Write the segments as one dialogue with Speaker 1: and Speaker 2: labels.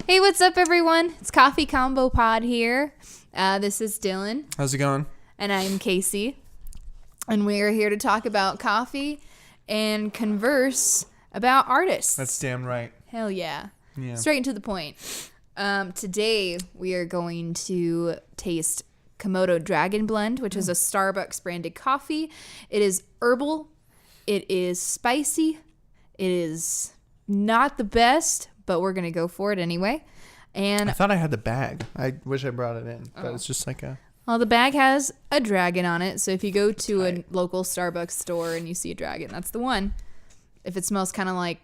Speaker 1: Hey, what's up, everyone? It's Coffee Combo Pod here. This is Dylan.
Speaker 2: How's it going?
Speaker 1: And I'm Casey. And we are here to talk about coffee and converse about artists.
Speaker 2: That's damn right.
Speaker 1: Hell yeah.
Speaker 2: Yeah.
Speaker 1: Straight and to the point. Today, we are going to taste Komodo Dragon Blend, which is a Starbucks branded coffee. It is herbal. It is spicy. It is not the best, but we're going to go for it anyway. And
Speaker 2: I thought I had the bag. I wish I brought it in, but it's just like a...
Speaker 1: Well, the bag has a dragon on it, so if you go to a local Starbucks store and you see a dragon, that's the one. If it smells kind of like,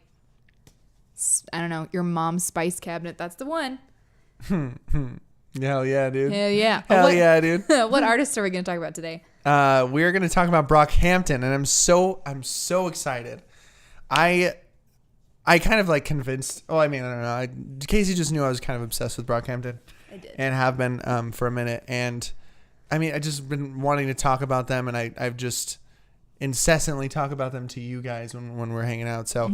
Speaker 1: I don't know, your mom's spice cabinet, that's the one.
Speaker 2: Hell yeah, dude.
Speaker 1: Hell yeah.
Speaker 2: Hell yeah, dude.
Speaker 1: What artist are we going to talk about today?
Speaker 2: We're going to talk about Brockhampton, and I'm so excited. I kind of like convinced. Oh, I mean, I don't know. Casey just knew I was kind of obsessed with Brockhampton.
Speaker 1: I did.
Speaker 2: And have been for a minute. And I mean, I just been wanting to talk about them, and I've just incessantly talk about them to you guys when we're hanging out. So,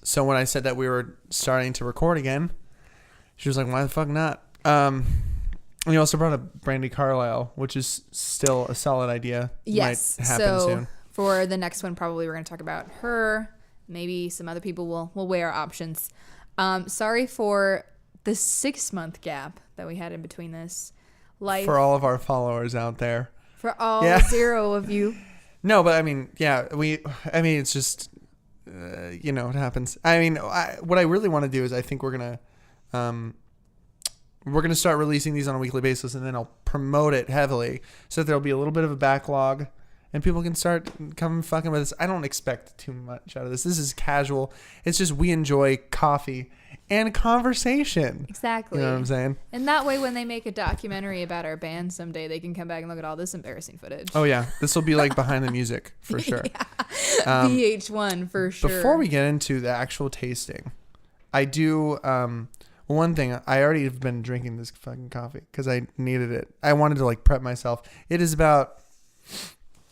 Speaker 2: so when I said that we were starting to record again, she was like, "Why the fuck not?" And you also brought up Brandy Carlisle, which is still a solid idea.
Speaker 1: Yes.
Speaker 2: Might happen soon.
Speaker 1: For the next one, probably we're going to talk about her. Maybe some other people will weigh our options. Sorry for the 6-month gap that we had in between this.
Speaker 2: For all of our followers out there.
Speaker 1: For all 0 of you.
Speaker 2: No, but I mean, yeah, it's just, it happens. I mean, what I really want to do is I think we're going to start releasing these on a weekly basis, and then I'll promote it heavily so that there'll be a little bit of a backlog and people can start coming fucking with us. I don't expect too much out of this. This is casual. It's just we enjoy coffee and conversation.
Speaker 1: Exactly.
Speaker 2: You know what I'm saying?
Speaker 1: And that way, when they make a documentary about our band someday, they can come back and look at all this embarrassing footage.
Speaker 2: Oh, yeah. This will be like behind the music for sure.
Speaker 1: VH1 for sure.
Speaker 2: Before we get into the actual tasting, I do... one thing, I already have been drinking this fucking coffee because I needed it. I wanted to like prep myself. It is about...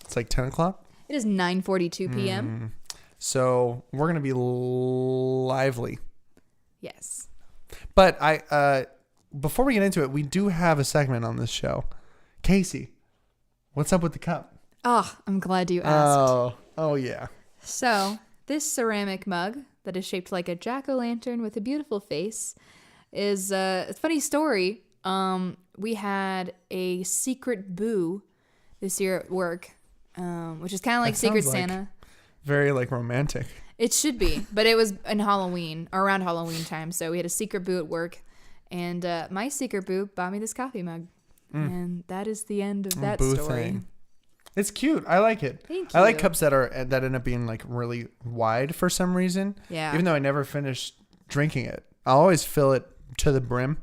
Speaker 2: It's like 10 o'clock.
Speaker 1: It is 9:42 p.m.
Speaker 2: So we're going to be lively.
Speaker 1: Yes.
Speaker 2: But before we get into it, we do have a segment on this show. Casey, what's up with the cup?
Speaker 1: Oh, I'm glad you asked.
Speaker 2: Oh yeah.
Speaker 1: So this ceramic mug that is shaped like a jack-o'-lantern with a beautiful face is a funny story. We had a secret boo this year at work. Which is kind of like Secret Santa.
Speaker 2: Very like romantic.
Speaker 1: It should be, but it was in Halloween or around Halloween time. So we had a secret boo at work, and my secret boo bought me this coffee mug, and that is the end of that
Speaker 2: boo
Speaker 1: story.
Speaker 2: Thing. It's cute. I like it.
Speaker 1: Thank you.
Speaker 2: I like cups that end up being like really wide for some reason.
Speaker 1: Yeah.
Speaker 2: Even though I never finish drinking it, I'll always fill it to the brim,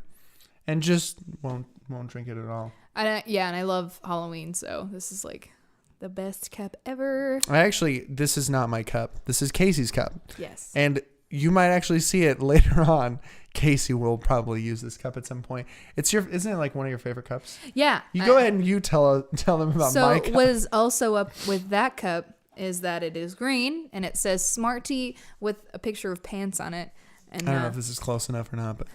Speaker 2: and just won't drink it at all.
Speaker 1: And I love Halloween, so this is like the best cup ever.
Speaker 2: This is not my cup. This is Casey's cup.
Speaker 1: Yes.
Speaker 2: And you might actually see it later on. Casey will probably use this cup at some point. Isn't it like one of your favorite cups?
Speaker 1: Yeah.
Speaker 2: You go ahead and you tell them about my cup.
Speaker 1: So what is also up with that cup is that it is green and it says Smart Tea with a picture of pants on it. And
Speaker 2: I don't know if this is close enough or not, but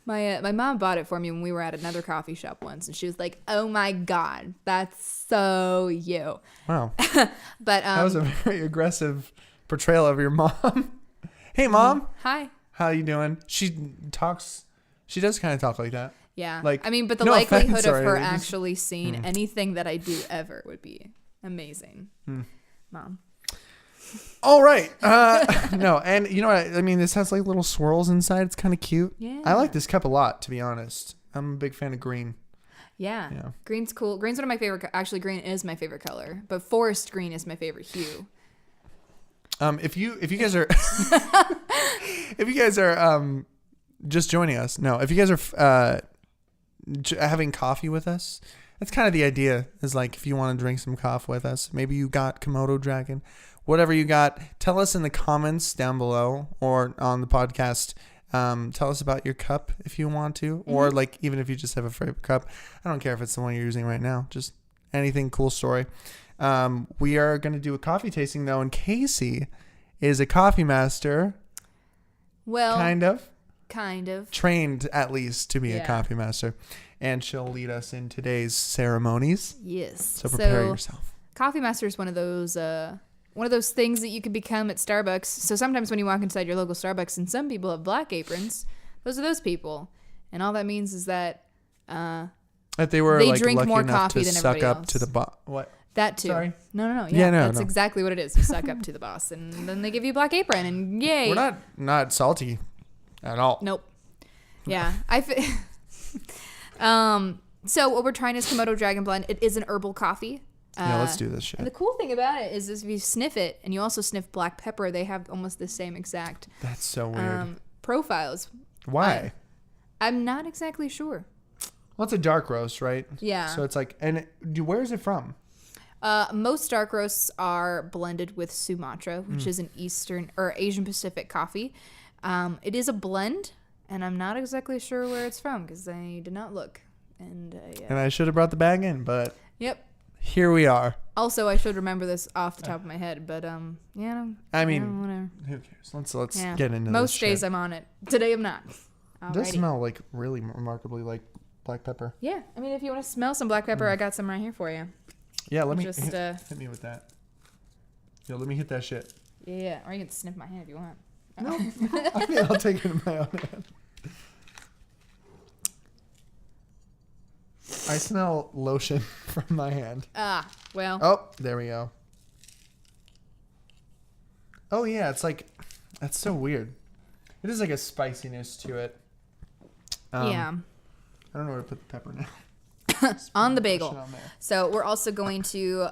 Speaker 1: my mom bought it for me when we were at another coffee shop once, and she was like, "Oh my god, that's so you."
Speaker 2: Wow.
Speaker 1: But
Speaker 2: that was a very aggressive portrayal of your mom. Hey, Mom.
Speaker 1: Hi.
Speaker 2: How you doing? She does kind of talk like that.
Speaker 1: Yeah.
Speaker 2: Like,
Speaker 1: but the
Speaker 2: no
Speaker 1: likelihood
Speaker 2: offense
Speaker 1: of
Speaker 2: or
Speaker 1: her
Speaker 2: anything,
Speaker 1: actually seeing anything that I do ever would be amazing. Mom.
Speaker 2: All right. No, and you know what? I mean, this has like little swirls inside. It's kind of cute.
Speaker 1: Yeah.
Speaker 2: I like this cup a lot, to be honest. I'm a big fan of green.
Speaker 1: Yeah. Green's cool. Green's one of my favorite. Actually, green is my favorite color, but forest green is my favorite hue.
Speaker 2: If you guys are if you guys are just joining us, if you guys are having coffee with us, that's kind of the idea. Is like if you want to drink some coffee with us, maybe you got Komodo Dragon, whatever you got. Tell us in the comments down below or on the podcast. Tell us about your cup if you want to, or like even if you just have a favorite cup. I don't care if it's the one you're using right now. Just anything, cool story. We are going to do a coffee tasting though, and Casey is a coffee master.
Speaker 1: Well,
Speaker 2: kind of. Trained at least to be a coffee master. And she'll lead us in today's ceremonies.
Speaker 1: Yes.
Speaker 2: So prepare yourself.
Speaker 1: Coffee master is one of those things that you could become at Starbucks. So sometimes when you walk inside your local Starbucks, and some people have black aprons, those are those people. And all that means is that
Speaker 2: they drink
Speaker 1: lucky
Speaker 2: more
Speaker 1: enough
Speaker 2: coffee
Speaker 1: to
Speaker 2: than
Speaker 1: suck
Speaker 2: everybody
Speaker 1: up
Speaker 2: else.
Speaker 1: to the
Speaker 2: what?
Speaker 1: That too.
Speaker 2: Sorry?
Speaker 1: No.
Speaker 2: Yeah,
Speaker 1: that's exactly what it is. You suck up to the boss, and then they give you a black apron, and yay.
Speaker 2: We're not salty at all.
Speaker 1: Nope. Yeah. So what we're trying is Komodo Dragon Blend. It is an herbal coffee.
Speaker 2: Yeah, let's do this shit.
Speaker 1: And the cool thing about it is if you sniff it, and you also sniff black pepper, they have almost the same exact
Speaker 2: That's so weird.
Speaker 1: profiles.
Speaker 2: Why?
Speaker 1: I'm not exactly sure.
Speaker 2: Well, it's a dark roast, right?
Speaker 1: Yeah.
Speaker 2: So it's like, where is it from?
Speaker 1: Most dark roasts are blended with Sumatra, which is an Eastern or Asian Pacific coffee. It is a blend, and I'm not exactly sure where it's from because I did not look. And
Speaker 2: I should have brought the bag in, but
Speaker 1: yep.
Speaker 2: Here we are.
Speaker 1: Also, I should remember this off the top of my head, but yeah.
Speaker 2: I mean,
Speaker 1: whatever.
Speaker 2: Who cares? Let's get into this.
Speaker 1: Most days
Speaker 2: shit.
Speaker 1: I'm on it. Today I'm not.
Speaker 2: It does smell like really remarkably like black pepper.
Speaker 1: Yeah, I mean, if you want to smell some black pepper, I got some right here for you.
Speaker 2: Yeah, let me
Speaker 1: just
Speaker 2: hit me with that. Yo, let me hit that shit.
Speaker 1: Yeah, or you can sniff my hand if you want.
Speaker 2: No, I mean, I'll take it in my own hand. I smell lotion from my hand.
Speaker 1: Well.
Speaker 2: Oh, there we go. Oh yeah, it's like, that's so weird. It is like a spiciness to it.
Speaker 1: Yeah.
Speaker 2: I don't know where to put the pepper now.
Speaker 1: On the bagel. So we're also going to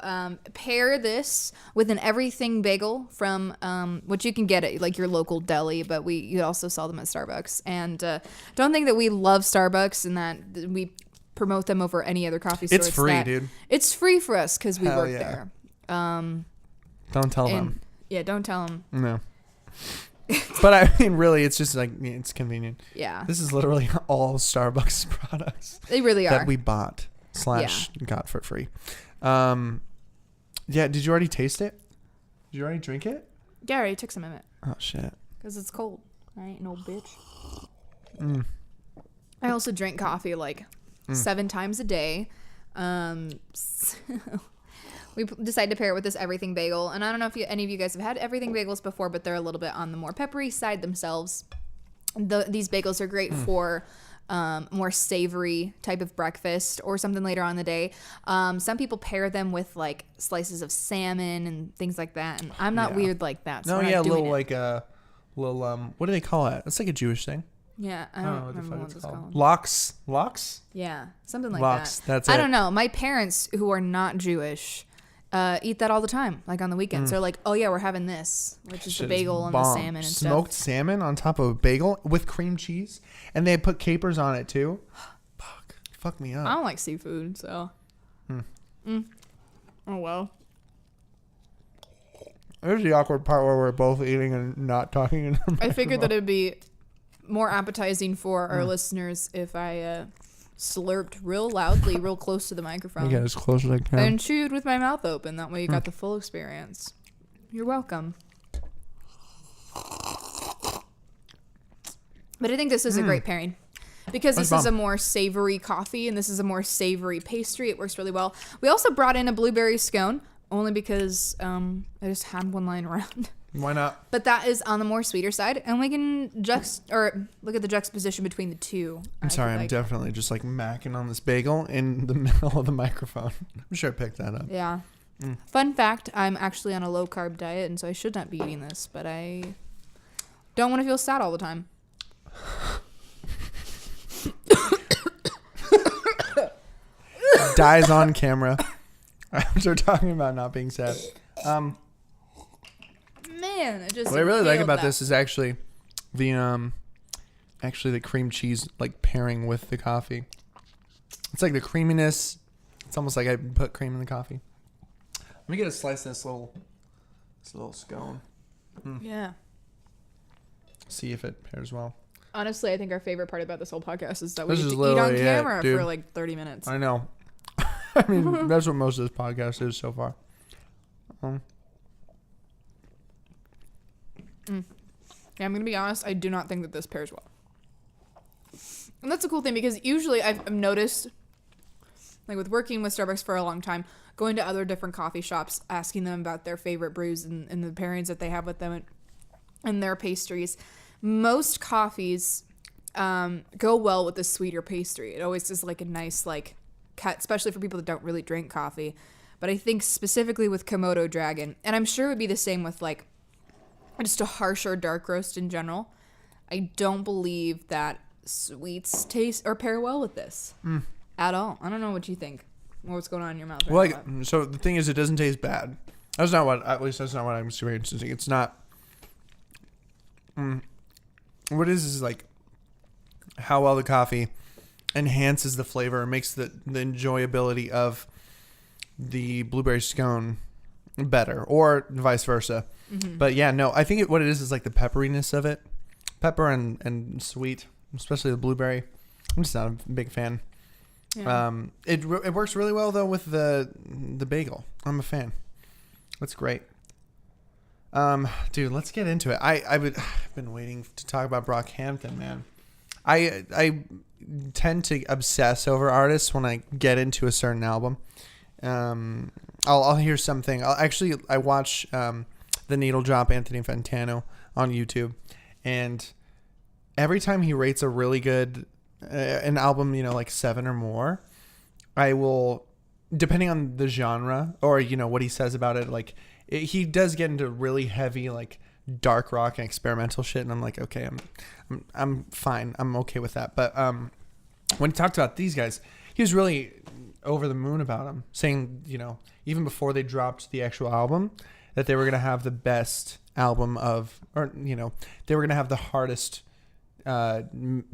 Speaker 1: pair this with an everything bagel from what you can get at like your local deli, but you also sell them at Starbucks. And don't think that we love Starbucks and that we promote them over any other coffee store.
Speaker 2: It's free, dude.
Speaker 1: It's free for us because we work there.
Speaker 2: Don't tell them.
Speaker 1: Yeah, don't tell them.
Speaker 2: No. But I mean, really, it's just like, it's convenient.
Speaker 1: Yeah.
Speaker 2: This is literally all Starbucks products.
Speaker 1: They really are.
Speaker 2: That we bought / got for free. Yeah, did you already taste it? Did you already drink it?
Speaker 1: Yeah, I already took some of it.
Speaker 2: Oh, shit.
Speaker 1: Because it's cold. I ain't no bitch. I also drink coffee like 7 times a day. So we decided to pair it with this everything bagel. And I don't know if any of you guys have had everything bagels before, but they're a little bit on the more peppery side themselves. These bagels are great for more savory type of breakfast or something later on in the day. Some people pair them with like slices of salmon and things like that. And I'm not weird like that. So
Speaker 2: a little like a little, what do they call it? It's like a Jewish thing.
Speaker 1: Yeah, I don't remember what it's called.
Speaker 2: Lox?
Speaker 1: Yeah, something like
Speaker 2: Lox,
Speaker 1: that.
Speaker 2: that's it.
Speaker 1: I don't know. My parents, who are not Jewish, eat that all the time, like on the weekends. They're like, oh yeah, we're having this, which is the bagel and the salmon and stuff.
Speaker 2: Smoked salmon on top of a bagel with cream cheese, and they put capers on it too. Fuck me up.
Speaker 1: I don't like seafood, so. Oh well.
Speaker 2: There's the awkward part where we're both eating and not talking.
Speaker 1: I figured that it'd be more appetizing for our listeners if I slurped real loudly, real close to the microphone.
Speaker 2: Yeah, as close as I can.
Speaker 1: And chewed with my mouth open. That way you got the full experience. You're welcome. But I think this is a great pairing. Because this is a more savory coffee and this is a more savory pastry. It works really well. We also brought in a blueberry scone, only because I just had one lying around.
Speaker 2: Why not?
Speaker 1: But that is on the more sweeter side, and we can look at the juxtaposition between the two.
Speaker 2: I'm sorry, I'm definitely just like macking on this bagel in the middle of the microphone. I'm sure I picked that up.
Speaker 1: Yeah. Fun fact, I'm actually on a low carb diet, and so I should not be eating this, but I don't want to feel sad all the time.
Speaker 2: Dies on camera after talking about not being sad.
Speaker 1: Man, it just
Speaker 2: what I really like about this is actually the cream cheese like pairing with the coffee. It's like the creaminess. It's almost like I put cream in the coffee. Let me get a slice of this little scone.
Speaker 1: Yeah.
Speaker 2: See if it pairs well.
Speaker 1: Honestly, I think our favorite part about this whole podcast is that we
Speaker 2: This
Speaker 1: get
Speaker 2: is
Speaker 1: to eat on
Speaker 2: literally
Speaker 1: camera
Speaker 2: it, dude.
Speaker 1: for like 30 minutes.
Speaker 2: I know. I mean, that's what most of this podcast is so far. Yeah,
Speaker 1: Okay, I'm going to be honest. I do not think that this pairs well. And that's a cool thing because usually I've noticed, like with working with Starbucks for a long time, going to other different coffee shops, asking them about their favorite brews and the pairings that they have with them and their pastries. Most coffees go well with the sweeter pastry. It always is like a nice like cut, especially for people that don't really drink coffee. But I think specifically with Komodo Dragon, and I'm sure it would be the same with like just a harsher dark roast in general, I don't believe that sweets taste or pair well with this at all. I don't know what you think. What's going on in your mouth?
Speaker 2: Well, so the thing is, it doesn't taste bad. That's not what, at least that's not what I'm experiencing. It's not. What it is like how well the coffee enhances the flavor and makes the enjoyability of the blueberry scone better, or vice versa. But yeah, no, I think what it is like the pepperiness of it, pepper and sweet, especially the blueberry. I'm just not a big fan. Yeah. It works really well though with the bagel. I'm a fan. That's great. Dude, let's get into it. I've been waiting to talk about Brockhampton, man. I tend to obsess over artists when I get into a certain album. I'll hear something. I watch the Needle Drop Anthony Fantano on YouTube, and every time he rates a really good an album, like 7 or more, I will, depending on the genre or what he says about it, like he does get into really heavy like dark rock and experimental shit, and I'm like, okay, I'm fine, I'm okay with that. But when he talked about these guys, he was really over the moon about them, saying even before they dropped the actual album, that they were gonna have the best album they were gonna have the hardest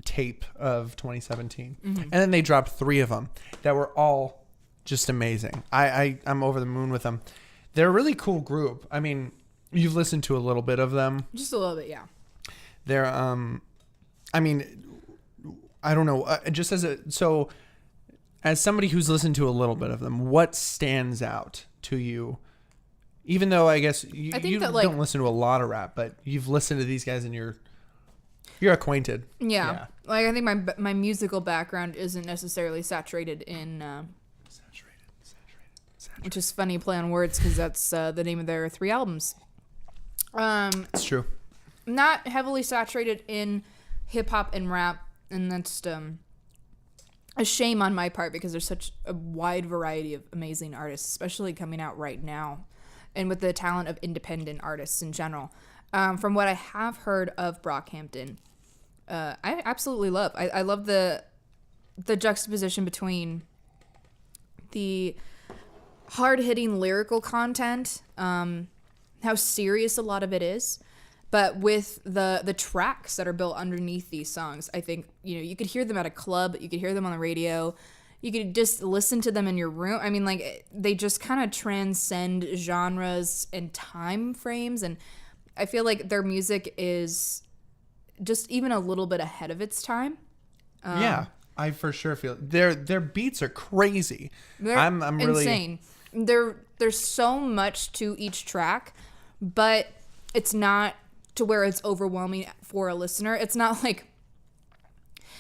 Speaker 2: tape of 2017. And then they dropped 3 of them that were all just amazing. I'm over the moon with them. They're a really cool group. I mean, you've listened to a little bit of them.
Speaker 1: Just a little bit, yeah.
Speaker 2: They're I mean, I don't know, just as somebody who's listened to a little bit of them, what stands out to you? Even though I guess you don't listen to a lot of rap, but you've listened to these guys and you're acquainted.
Speaker 1: Yeah. Like I think my musical background isn't necessarily saturated in saturated. Which is funny play on words because that's the name of their 3 albums.
Speaker 2: It's true.
Speaker 1: Not heavily saturated in hip hop and rap, and that's a shame on my part because there's such a wide variety of amazing artists, especially coming out right now, and with the talent of independent artists in general. From what I have heard of Brockhampton, I absolutely love. I love the juxtaposition between the hard-hitting lyrical content, how serious a lot of it is, but with the tracks that are built underneath these songs. I think you could hear them at a club, you could hear them on the radio, you could just listen to them in your room. I mean, like they just kind of transcend genres and time frames, and I feel like their music is just even a little bit ahead of its time.
Speaker 2: Yeah, I for sure feel their beats are crazy.
Speaker 1: I'm
Speaker 2: really
Speaker 1: insane. There's so much to each track, but it's not to where it's overwhelming for a listener. It's not like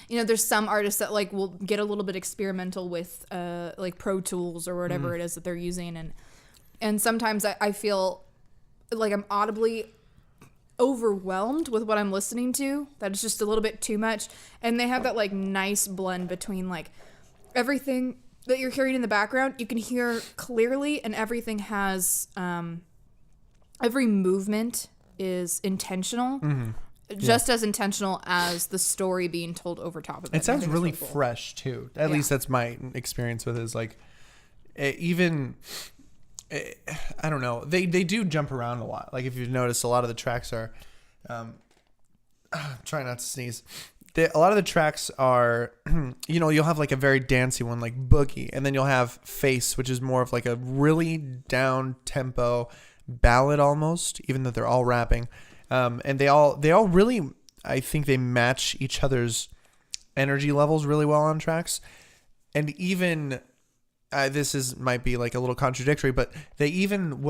Speaker 1: there's some artists that like will get a little bit experimental with like Pro Tools or whatever it is that they're using, and sometimes I feel like I'm audibly overwhelmed with what I'm listening to, that it's just a little bit too much. And they have that like nice blend between like everything that you're hearing in the background you can hear clearly, and everything has every movement is intentional, just as intentional as the story being told over top of it.
Speaker 2: It sounds really cool. Fresh too. At least that's my experience with it, is like I don't know. They do jump around a lot. Like if you've noticed, a lot of the tracks are try not to sneeze. A lot of the tracks are you'll have like a very dancey one like Boogie, and then you'll have Face, which is more of like a really down tempo ballad almost, even though they're all rapping. And they all really, I think they match each other's energy levels really well on tracks. And even might be like a little contradictory, but they even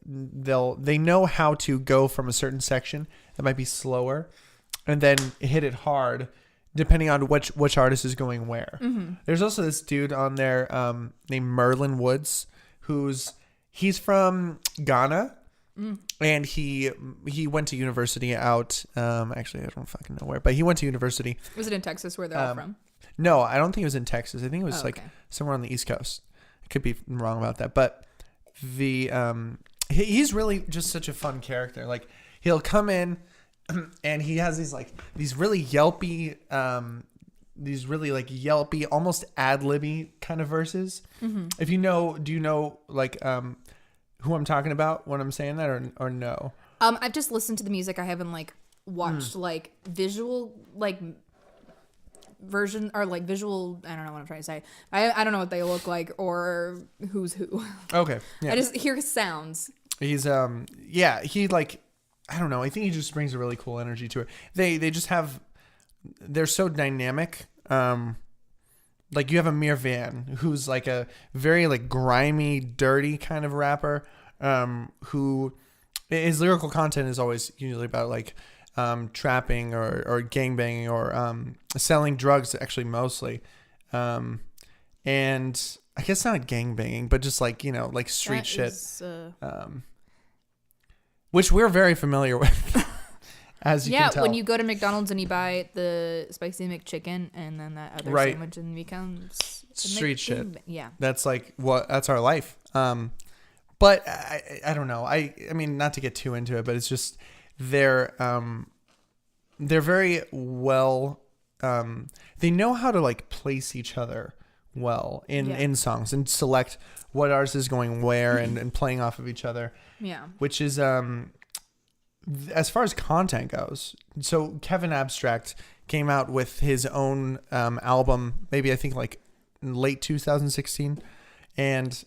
Speaker 2: they know how to go from a certain section that might be slower, and then hit it hard depending on which artist is going where. There's also this dude on there named Merlin Woods, he's from Ghana. And he went to university out. Actually, I don't fucking know where, but he went to university.
Speaker 1: Was it in Texas where they're all from?
Speaker 2: No, I don't think it was in Texas. I think it was somewhere on the East Coast. I could be wrong about that, but he's really just such a fun character. Like he'll come in, and he has these really yelpy, almost ad-libby kind of verses. If you know, do you know who I'm talking about when I'm saying that, or no?
Speaker 1: I've just listened to the music. I haven't watched visual version or visual. I don't know what I'm trying to say. I don't know what they look like or who's who.
Speaker 2: Okay, yeah.
Speaker 1: I just hear sounds.
Speaker 2: He's I don't know. I think he just brings a really cool energy to it. They just have. They're so dynamic. You have Amir Van, who's a very grimy, dirty kind of rapper, who his lyrical content is always usually about trapping or gangbanging or selling drugs, actually mostly, and I guess not gangbanging, but just street
Speaker 1: that
Speaker 2: shit,
Speaker 1: is,
Speaker 2: which we're very familiar with. As you can tell.
Speaker 1: When you go to McDonald's and you buy the spicy McChicken and then that other sandwich and becomes
Speaker 2: street shit.
Speaker 1: Yeah.
Speaker 2: That's that's our life. But I don't know. I mean, not to get too into it, but it's just they're very well, they know how to place each other well in songs and select what artist is going where and playing off of each other.
Speaker 1: Yeah.
Speaker 2: Which is, as far as content goes, so Kevin Abstract came out with his own album, maybe I think in late 2016, and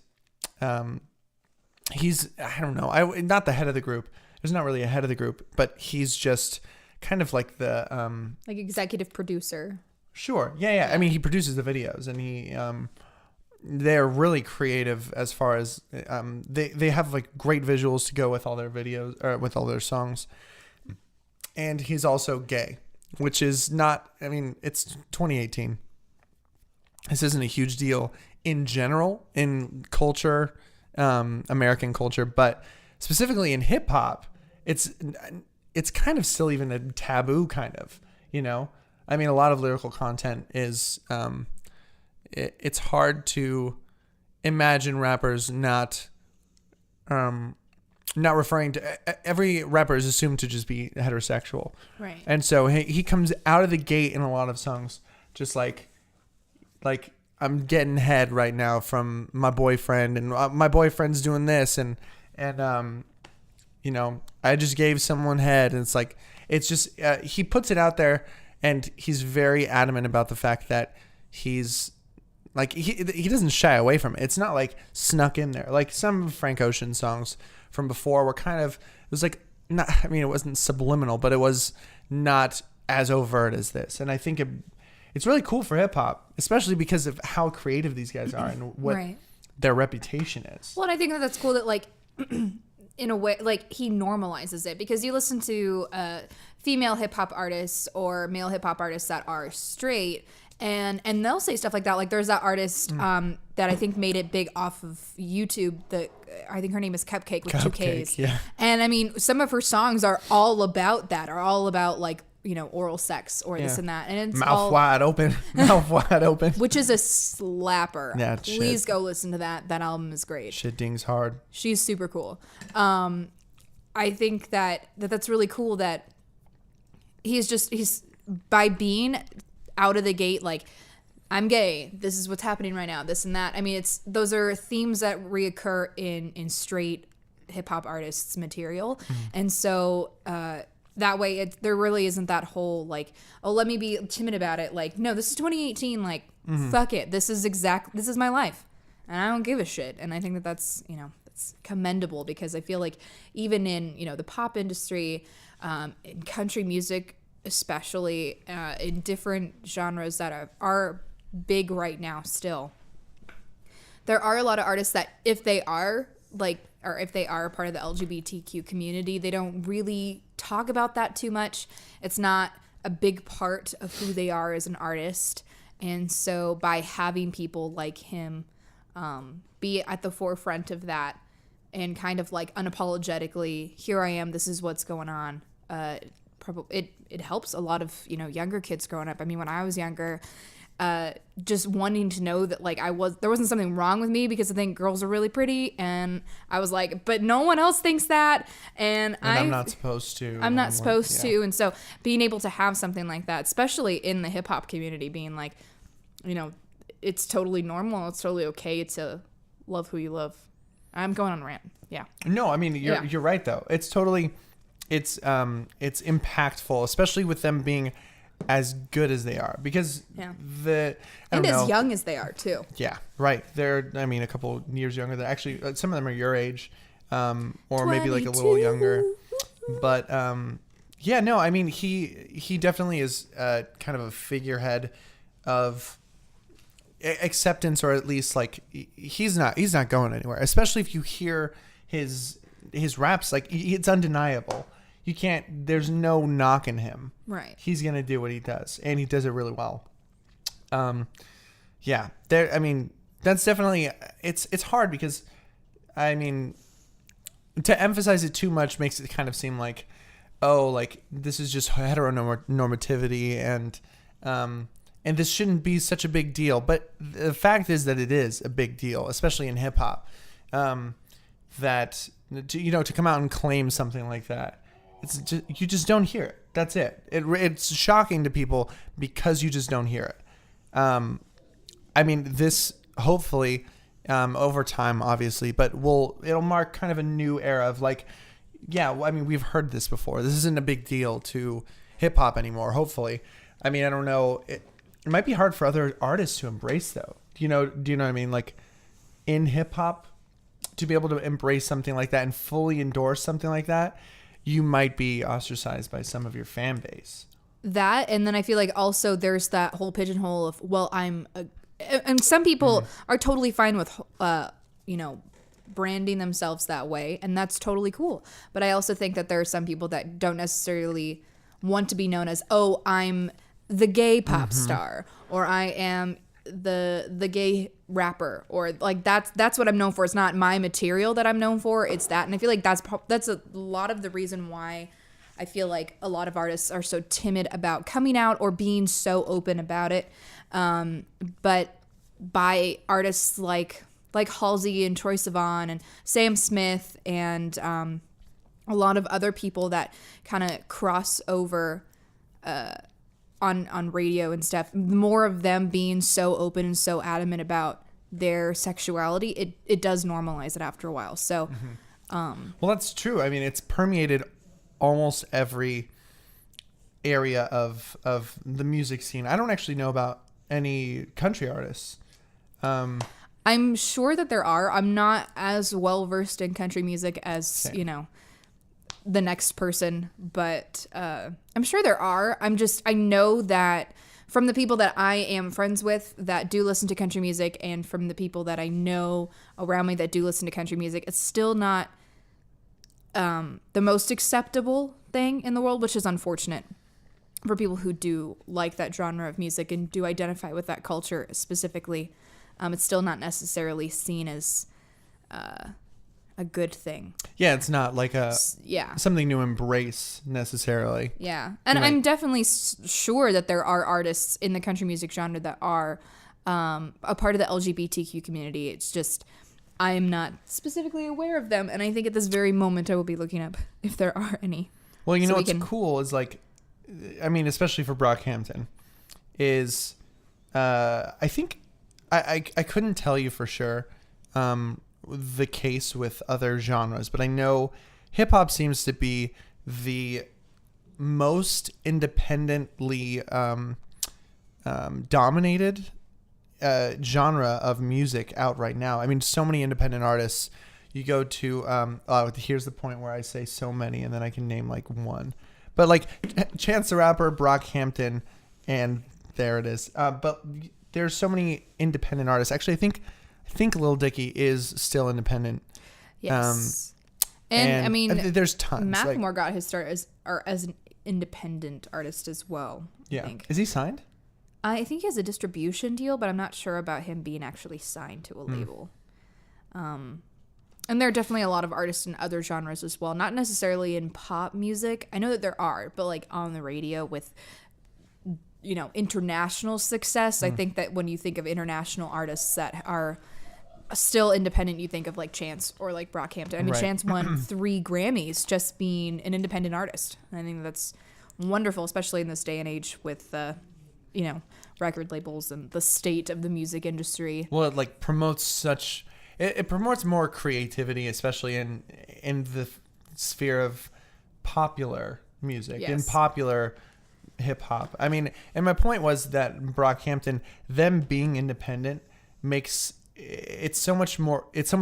Speaker 2: he's, I don't know, not the head of the group. There's not really a head of the group, but he's just kind of the
Speaker 1: executive producer.
Speaker 2: Sure, yeah. I mean, he produces the videos, and they're really creative as far as they have great visuals to go with all their videos or with all their songs. And he's also gay, which is not, I mean, it's 2018. This isn't a huge deal in general in culture, American culture, but specifically in hip hop, it's kind of still even a taboo kind of, I mean, a lot of lyrical content is it's hard to imagine rappers not referring to, every rapper is assumed to just be heterosexual.
Speaker 1: Right.
Speaker 2: And so he comes out of the gate in a lot of songs just like I'm getting head right now from my boyfriend, and my boyfriend's doing this, and I just gave someone head, and it's just he puts it out there, and he's very adamant about the fact that he's he doesn't shy away from it. It's not snuck in there. Some of Frank Ocean songs from before were kind of, it was not, I mean, it wasn't subliminal, but it was not as overt as this. And I think it's really cool for hip hop, especially because of how creative these guys are and what their reputation is.
Speaker 1: Well, and I think that's cool that in a way, he normalizes it, because you listen to female hip hop artists or male hip hop artists that are straight, and they'll say stuff like that. There's that artist that I think made it big off of YouTube. I think her name is Cupcake with two Ks.
Speaker 2: Yeah.
Speaker 1: And I mean, some of her songs are all about that, are all about oral sex or this and that. And it's
Speaker 2: mouth wide open,
Speaker 1: which is a slapper.
Speaker 2: Yeah,
Speaker 1: please go listen to that. That album is great.
Speaker 2: Shit dings hard.
Speaker 1: She's super cool. I think that's really cool that he's by being out of the gate, I'm gay, this is what's happening right now, this and that. I mean, those are themes that reoccur in straight hip hop artists' material. And so that way there really isn't that whole let me be timid about it. No, this is 2018, fuck it, this is my life and I don't give a shit. And I think that's that's commendable, because I feel even in the pop industry, in country music especially, in different genres that are big right now still, there are a lot of artists that if they are like, or if they are a part of the LGBTQ community, they don't really talk about that too much. It's not a big part of who they are as an artist. And so by having people like him be at the forefront of that and kind of like unapologetically, here I am, this is what's going on, probably it helps a lot of, you know, younger kids growing up. I mean, when I was younger, just wanting to know that like there wasn't something wrong with me because I think girls are really pretty, and I was like, but no one else thinks that, and
Speaker 2: I'm not supposed to.
Speaker 1: I'm not supposed to, and so being able to have something like that, especially in the hip hop community, being like, you know, it's totally normal, it's totally okay to love who you love. I'm going on a rant. Yeah. No,
Speaker 2: I mean you're right though. It's totally, it's impactful, especially with them being as good as they are, because
Speaker 1: as young as they are too.
Speaker 2: Yeah, right. They're, I mean, a couple years younger. They're actually, some of them are your age, or maybe like a little younger. But yeah, no, I mean, he definitely is kind of a figurehead of acceptance, or at least like he's not going anywhere. Especially if you hear his raps, like it's undeniable. You can't, there's no knocking him.
Speaker 1: Right.
Speaker 2: He's going to do what he does, and he does it really well. Yeah, there, I mean, that's definitely, it's hard because, I mean, to emphasize it too much makes it kind of seem like, oh, like this is just heteronormativity and this shouldn't be such a big deal. But the fact is that it is a big deal, especially in hip hop, that, you know, to come out and claim something like that. It's just, you just don't hear it. That's it. It's shocking to people because you just don't hear it. I mean, this hopefully over time, obviously, but it'll mark kind of a new era of like, yeah, I mean, we've heard this before. This isn't a big deal to hip hop anymore. Hopefully, I mean, I don't know. It might be hard for other artists to embrace though. Do you know what I mean? Like in hip hop, to be able to embrace something like that and fully endorse something like that, you might be ostracized by some of your fan base.
Speaker 1: That, and then I feel like also there's that whole pigeonhole of, well, and some people are totally fine with, you know, branding themselves that way, and that's totally cool. But I also think that there are some people that don't necessarily want to be known as, oh, I'm the gay pop star, or I am the gay rapper, or like that's what I'm known for. It's not my material that I'm known for, it's that. And I feel like that's a lot of the reason why I feel like a lot of artists are so timid about coming out or being so open about it. But by artists like Halsey and Troye Sivan and Sam Smith and a lot of other people that kind of cross over on radio and stuff, more of them being so open and so adamant about their sexuality, it does normalize it after a while. So,
Speaker 2: well, that's true. I mean, it's permeated almost every area of the music scene. I don't actually know about any country artists.
Speaker 1: I'm sure that there are. I'm not as well versed in country music as, you know, the next person, but I'm sure there are. I know that from the people that I am friends with that do listen to country music, and from the people that I know around me that do listen to country music, it's still not the most acceptable thing in the world, which is unfortunate for people who do like that genre of music and do identify with that culture specifically. It's still not necessarily seen as a good thing.
Speaker 2: Yeah, it's not like something to embrace necessarily.
Speaker 1: Yeah, and I'm definitely sure that there are artists in the country music genre that are a part of the LGBTQ community. It's just I'm not specifically aware of them, and I think at this very moment I will be looking up if there are any.
Speaker 2: Well, you know what's cool is, like, I mean, especially for Brockhampton, is I think I couldn't tell you for sure the case with other genres, but I know hip hop seems to be the most independently dominated genre of music out right now. I mean, so many independent artists. You go to here's the point where I say so many, and then I can name like one. But like Chance the Rapper, Brockhampton, and there it is. But there's so many independent artists. Actually, I think Lil Dicky is still independent.
Speaker 1: Yes. And I mean,
Speaker 2: there's tons.
Speaker 1: Macklemore got his start as an independent artist as well.
Speaker 2: Yeah.
Speaker 1: I think.
Speaker 2: Is he signed?
Speaker 1: I think he has a distribution deal, but I'm not sure about him being actually signed to a label. And there are definitely a lot of artists in other genres as well. Not necessarily in pop music. I know that there are, but like on the radio with, international success. I think that when you think of international artists that are still independent, you think of like Chance or like Brockhampton. I mean,
Speaker 2: Right.
Speaker 1: Chance won 3 Grammys just being an independent artist. I think that's wonderful, especially in this day and age with, record labels and the state of the music industry.
Speaker 2: Well, it like promotes it promotes more creativity, especially in the sphere of popular music, in
Speaker 1: Yes.
Speaker 2: popular hip hop. I mean, and my point was that Brockhampton, them being independent, makes it's so much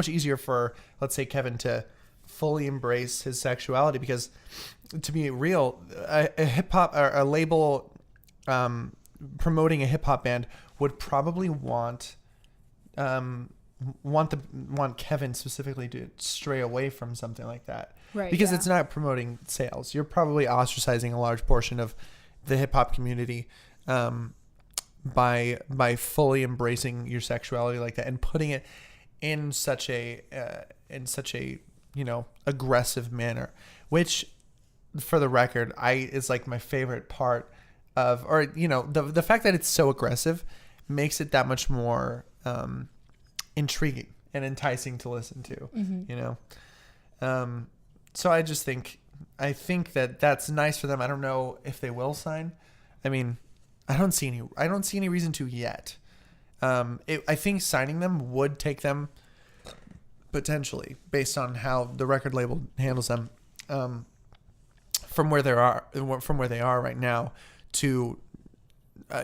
Speaker 2: easier for, let's say, Kevin to fully embrace his sexuality, because to be real, a hip hop or a label promoting a hip hop band would probably want Kevin specifically to stray away from something like that,
Speaker 1: Right,
Speaker 2: because
Speaker 1: yeah.
Speaker 2: it's not promoting sales. You're probably ostracizing a large portion of the hip hop community by fully embracing your sexuality like that and putting it in such a aggressive manner, which, for the record, is like my favorite part of, or the fact that it's so aggressive makes it that much more intriguing and enticing to listen to. So I just think that that's nice for them. I don't know if they will sign. I mean, I don't see any reason to yet. I think signing them would take them potentially, based on how the record label handles them, from where they are right now to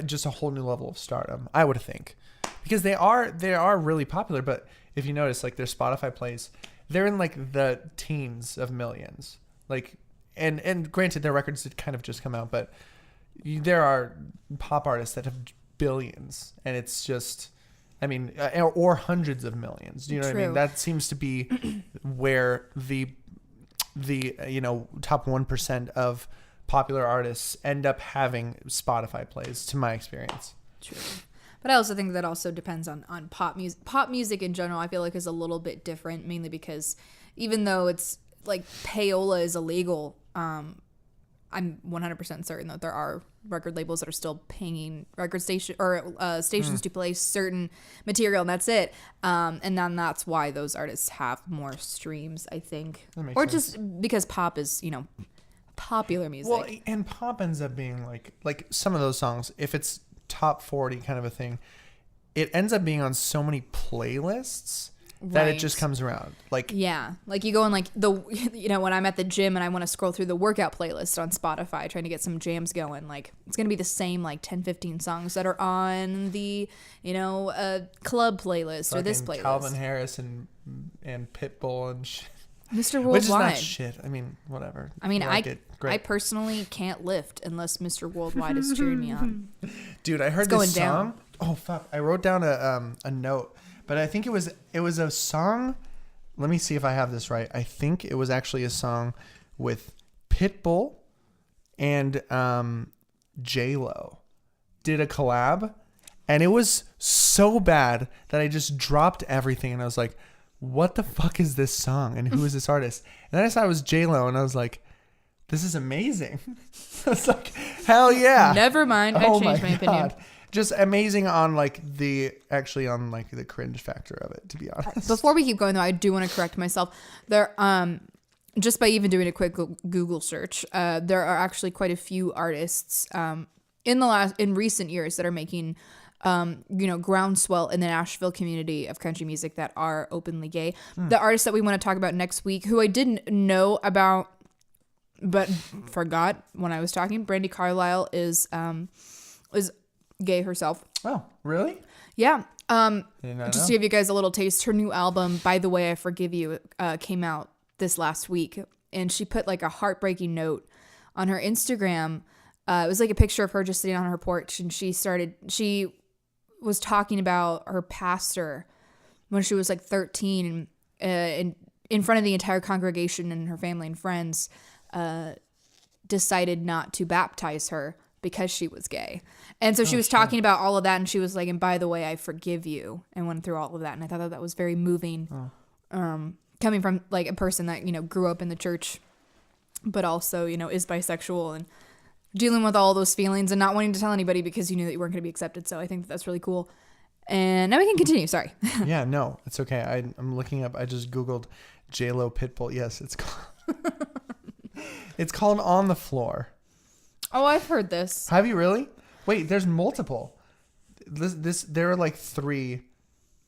Speaker 2: just a whole new level of stardom, I would think, because they are really popular. But if you notice, like, their Spotify plays, they're in like the teens of millions. Like, and granted, their records did kind of just come out, but there are pop artists that have billions, and it's just, I mean, or hundreds of millions. Do you know what I mean?
Speaker 1: True.
Speaker 2: That seems to be where the top 1% of popular artists end up having Spotify plays, to my experience.
Speaker 1: True. But I also think that also depends on pop music. Pop music in general, I feel like, is a little bit different, mainly because even though it's like payola is illegal, I'm 100% certain that there are record labels that are still paying stations to play certain material, and that's it. And then that's why those artists have more streams, I think.
Speaker 2: That makes
Speaker 1: or
Speaker 2: sense.
Speaker 1: just because pop is, popular music.
Speaker 2: Well, and pop ends up being like some of those songs, if it's top 40 kind of a thing, it ends up being on so many playlists that it just comes around. Like,
Speaker 1: yeah, like you go on like when I'm at the gym and I want to scroll through the workout playlist on Spotify trying to get some jams going, like it's going to be the same like 10-15 songs that are on the club playlist or this playlist.
Speaker 2: Calvin Harris and Pitbull and shit.
Speaker 1: Mr. Worldwide.
Speaker 2: Which is not shit. I mean, whatever.
Speaker 1: I mean,
Speaker 2: Great.
Speaker 1: I personally can't lift unless Mr. Worldwide is cheering me on.
Speaker 2: Dude, I heard this song. Oh fuck! I wrote down a note, but I think it was a song. Let me see if I have this right. I think it was actually a song with Pitbull and J-Lo did a collab, and it was so bad that I just dropped everything and I was like, what the fuck is this song and who is this artist? And then I saw it was J-Lo and I was like, this is amazing. I was like, hell yeah.
Speaker 1: Never mind. I changed my opinion.
Speaker 2: Just amazing on the cringe factor of it, to be honest.
Speaker 1: Before we keep going though, I do want to correct myself. There, just by even doing a quick Google search, there are actually quite a few artists in recent years that are making groundswell in the Nashville community of country music that are openly gay. The artist that we want to talk about next week, who I didn't know about but forgot when I was talking, Brandi Carlile is gay herself.
Speaker 2: Oh, really?
Speaker 1: Yeah.
Speaker 2: Did not
Speaker 1: Just
Speaker 2: know.
Speaker 1: to give you guys a little taste, her new album, By the Way I Forgive You, came out this last week, and she put like a heartbreaking note on her Instagram. It was like a picture of her just sitting on her porch, and she was talking about her pastor when she was like 13, and in front of the entire congregation and her family and friends, decided not to baptize her because she was gay. And so she was talking about all of that, and she was like, and by the way, I forgive you, and went through all of that. And I thought that was very moving, coming from like a person that, grew up in the church, but also, is bisexual and dealing with all those feelings and not wanting to tell anybody because you knew that you weren't going to be accepted. So I think that's really cool. And now we can continue. Sorry.
Speaker 2: Yeah, no, it's okay. I'm looking up. I just Googled J-Lo Pitbull. Yes, it's called. It's called On the Floor.
Speaker 1: Oh, I've heard this.
Speaker 2: Have you really? Wait, there's multiple. There are like 3.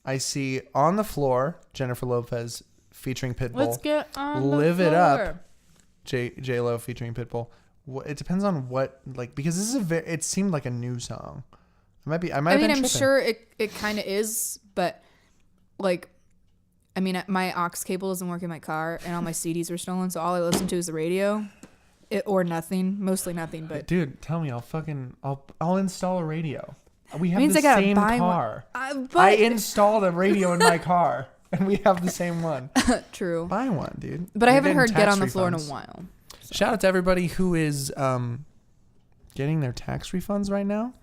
Speaker 2: I see On the Floor, Jennifer Lopez featuring Pitbull.
Speaker 1: Let's get on
Speaker 2: Live
Speaker 1: the
Speaker 2: It
Speaker 1: floor.
Speaker 2: Up, J-Lo featuring Pitbull. It depends on what, like, because this is it seemed like a new song. I might have been
Speaker 1: I'm
Speaker 2: tripping.
Speaker 1: sure it kind of is, but like, my aux cable doesn't work in my car, and all my CDs are stolen, so all I listen to is the radio, or nothing, mostly nothing. But
Speaker 2: dude, tell me, I'll install a radio. We have
Speaker 1: means
Speaker 2: the
Speaker 1: I gotta
Speaker 2: same
Speaker 1: buy
Speaker 2: car.
Speaker 1: one.
Speaker 2: I installed a radio in my car, and we have the same one.
Speaker 1: True.
Speaker 2: Buy one, dude.
Speaker 1: But I
Speaker 2: You're
Speaker 1: haven't
Speaker 2: getting
Speaker 1: heard "Get
Speaker 2: tax
Speaker 1: on the Floor" in a
Speaker 2: refunds.
Speaker 1: while. So.
Speaker 2: Shout out to everybody who is getting their tax refunds right now.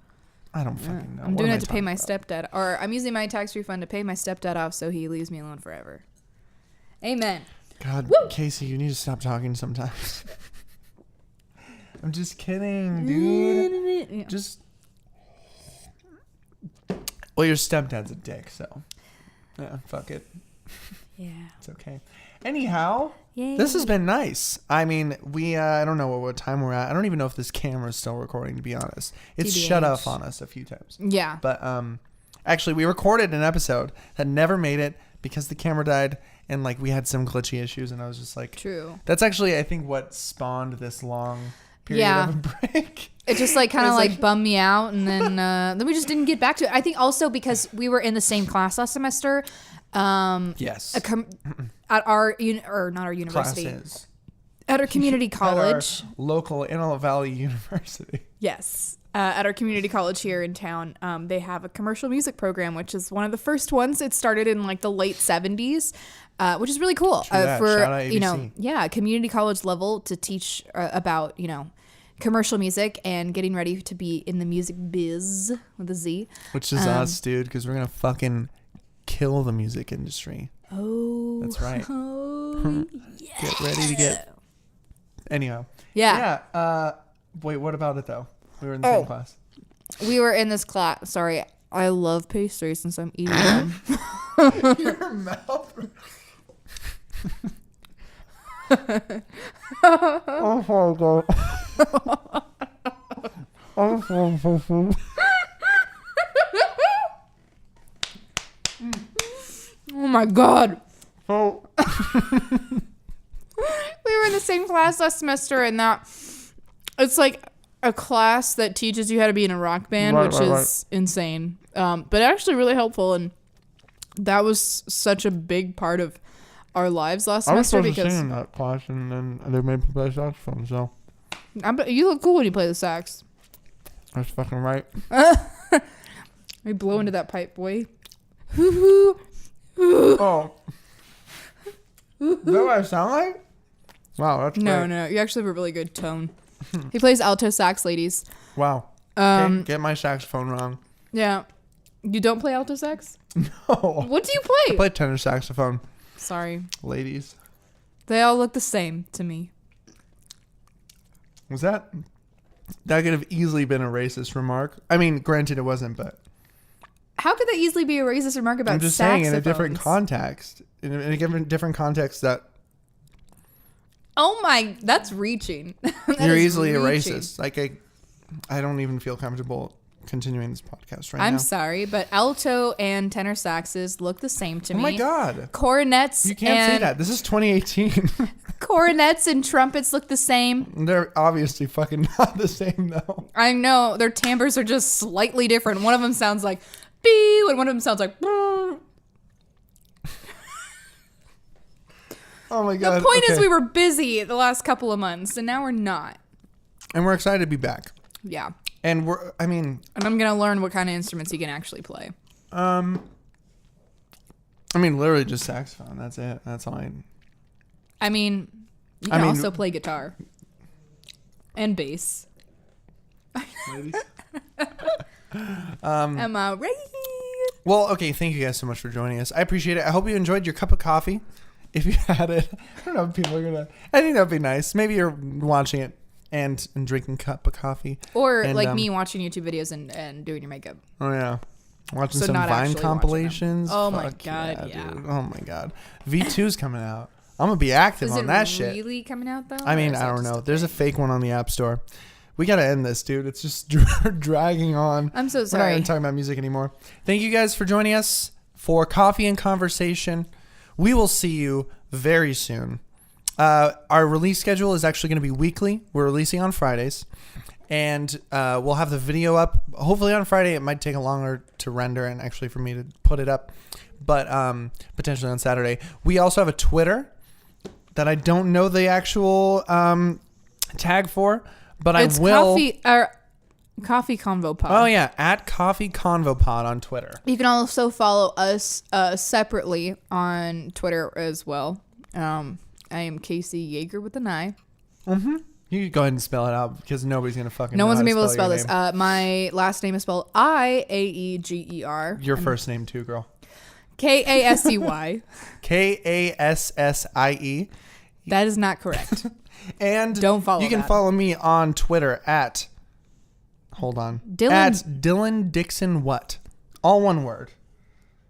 Speaker 2: I don't fucking know.
Speaker 1: I'm
Speaker 2: What
Speaker 1: doing
Speaker 2: am
Speaker 1: it
Speaker 2: I
Speaker 1: to pay my
Speaker 2: talking
Speaker 1: stepdad, or I'm using my tax refund to pay my stepdad off so he leaves me alone forever. Amen.
Speaker 2: about? God,
Speaker 1: Woo!
Speaker 2: Casey, you need to stop talking sometimes. I'm just kidding, dude.
Speaker 1: Yeah.
Speaker 2: Just. Well, your stepdad's a dick, so. Yeah, fuck it.
Speaker 1: Yeah.
Speaker 2: It's okay. Anyhow,
Speaker 1: Yay.
Speaker 2: this has been nice. I mean, I don't know what time we're at. I don't even know if this camera is still recording, to be honest. It's
Speaker 1: TBH.
Speaker 2: shut off on us a few times.
Speaker 1: Yeah.
Speaker 2: But actually, we recorded an episode that never made it because the camera died and like we had some glitchy issues, and I was just like,
Speaker 1: True.
Speaker 2: That's actually, I think, what spawned this long period of a break.
Speaker 1: It just like kind of
Speaker 2: It's
Speaker 1: like bummed me out, and then we just didn't get back to it. I think also because we were in the same class last semester.
Speaker 2: Yes.
Speaker 1: At our not our university,
Speaker 2: Classes.
Speaker 1: at our community
Speaker 2: At our
Speaker 1: college.
Speaker 2: local Antelope Valley University.
Speaker 1: Yes. At our community college here in town, they have a commercial music program, which is one of the first ones. It started in like the late 70s, which is really cool.
Speaker 2: True that.
Speaker 1: For,
Speaker 2: Shout out ABC.
Speaker 1: community college level to teach about, commercial music and getting ready to be in the music biz with a Z.
Speaker 2: Which is us, dude, because we're going to fucking kill the music industry.
Speaker 1: Oh.
Speaker 2: That's right.
Speaker 1: Oh,
Speaker 2: Get ready to get... Anyhow.
Speaker 1: yeah.
Speaker 2: Yeah. Wait, what about it, though? We were in the same class.
Speaker 1: We were in this class. Sorry. I love pastries since I'm eating them.
Speaker 2: Your mouth. Oh my god.
Speaker 1: Oh my God.
Speaker 2: Oh.
Speaker 1: We were in the same class last semester, and it's like a class that teaches you how to be in a rock band, which is insane. But actually really helpful, and that was such a big part of our lives last semester because
Speaker 2: sing in that class, and then they made me play saxophone. So
Speaker 1: you look cool when you play the sax.
Speaker 2: that's fucking right.
Speaker 1: You blow into that pipe, boy. Hoo-hoo.
Speaker 2: Oh, is that what I sound like? Wow, that's great.
Speaker 1: No, you actually have a really good tone. He plays alto sax, ladies.
Speaker 2: Wow. Get my saxophone wrong.
Speaker 1: Yeah. You don't play alto sax?
Speaker 2: No.
Speaker 1: What do you
Speaker 2: I
Speaker 1: play?
Speaker 2: play tenor saxophone,
Speaker 1: Sorry.
Speaker 2: ladies.
Speaker 1: They all look the same to me.
Speaker 2: Was that could have easily been a racist remark? I mean, granted, it wasn't, but
Speaker 1: How could that easily be a racist remark about
Speaker 2: I'm just saying in a different
Speaker 1: saxophones?
Speaker 2: context. In a different context that
Speaker 1: Oh my, that's reaching. That
Speaker 2: you're
Speaker 1: is
Speaker 2: easily a
Speaker 1: reaching.
Speaker 2: racist. Like I don't even feel comfortable continuing this podcast right now.
Speaker 1: I'm sorry, but alto and tenor saxes look the same to
Speaker 2: Oh
Speaker 1: me.
Speaker 2: my god.
Speaker 1: Coronets
Speaker 2: You can't say
Speaker 1: and
Speaker 2: that. This is 2018.
Speaker 1: coronets and trumpets look the same.
Speaker 2: They're obviously fucking not the same though.
Speaker 1: I know their timbres are just slightly different. One of them sounds like bee, and one of them sounds like. Brr.
Speaker 2: Oh my god.
Speaker 1: The point is,
Speaker 2: okay.
Speaker 1: we were busy the last couple of months, and now we're not.
Speaker 2: And we're excited to be back.
Speaker 1: Yeah,
Speaker 2: And
Speaker 1: and I'm gonna learn what kind of instruments you can actually play.
Speaker 2: literally just saxophone. That's it. That's all
Speaker 1: I mean, you can also play guitar and bass.
Speaker 2: Ladies.
Speaker 1: Am I right?
Speaker 2: Well, okay. Thank you guys so much for joining us. I appreciate it. I hope you enjoyed your cup of coffee. If you had it, I don't know if people are gonna. I think that'd be nice. Maybe you're watching it and drinking a cup of coffee,
Speaker 1: or like me watching YouTube videos and doing your makeup.
Speaker 2: Oh yeah, watching some Vine compilations.
Speaker 1: Oh my god, yeah.
Speaker 2: Dude. Oh my god, V2's coming out. I'm gonna be active on that shit.
Speaker 1: Is it really coming out though?
Speaker 2: I mean, I don't know. There's a fake one on the App Store. We gotta end this, dude. It's just dragging on.
Speaker 1: I'm so sorry.
Speaker 2: We're not even talking about music anymore. Thank you guys for joining us for Coffee and Conversation. We will see you very soon. Our release schedule is actually going to be weekly. We're releasing on Fridays. And we'll have the video up. Hopefully on Friday. It might take longer to render and actually for me to put it up. But potentially on Saturday. We also have a Twitter that I don't know the actual tag for. But
Speaker 1: it's
Speaker 2: I will.
Speaker 1: Coffee Convo Pod.
Speaker 2: Oh, yeah. At Coffee Convo Pod on Twitter.
Speaker 1: You can also follow us separately on Twitter as well. I am Casey Yeager with an I.
Speaker 2: Mm-hmm. You can go ahead and spell it out because nobody's going to fucking
Speaker 1: No
Speaker 2: know
Speaker 1: one's
Speaker 2: how
Speaker 1: going to be able to
Speaker 2: spell
Speaker 1: spell this. My last name is spelled Iaeger.
Speaker 2: Your first name too, girl.
Speaker 1: Kasey.
Speaker 2: Kassie.
Speaker 1: That is not correct.
Speaker 2: And
Speaker 1: don't follow
Speaker 2: you can
Speaker 1: that.
Speaker 2: follow me on Twitter at Dylan Dixon what? All one word.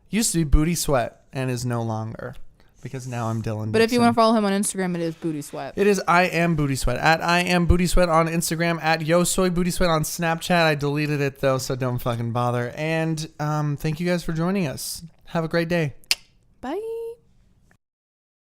Speaker 2: Used to be Booty Sweat and is no longer because now I'm Dylan
Speaker 1: But
Speaker 2: Dixon.
Speaker 1: if you want to follow him on Instagram, it is Booty Sweat.
Speaker 2: It is I am Booty Sweat. At I am Booty Sweat on Instagram. At Yo Soy Booty Sweat on Snapchat. I deleted it though, so don't fucking bother. And thank you guys for joining us. Have a great day.
Speaker 1: Bye.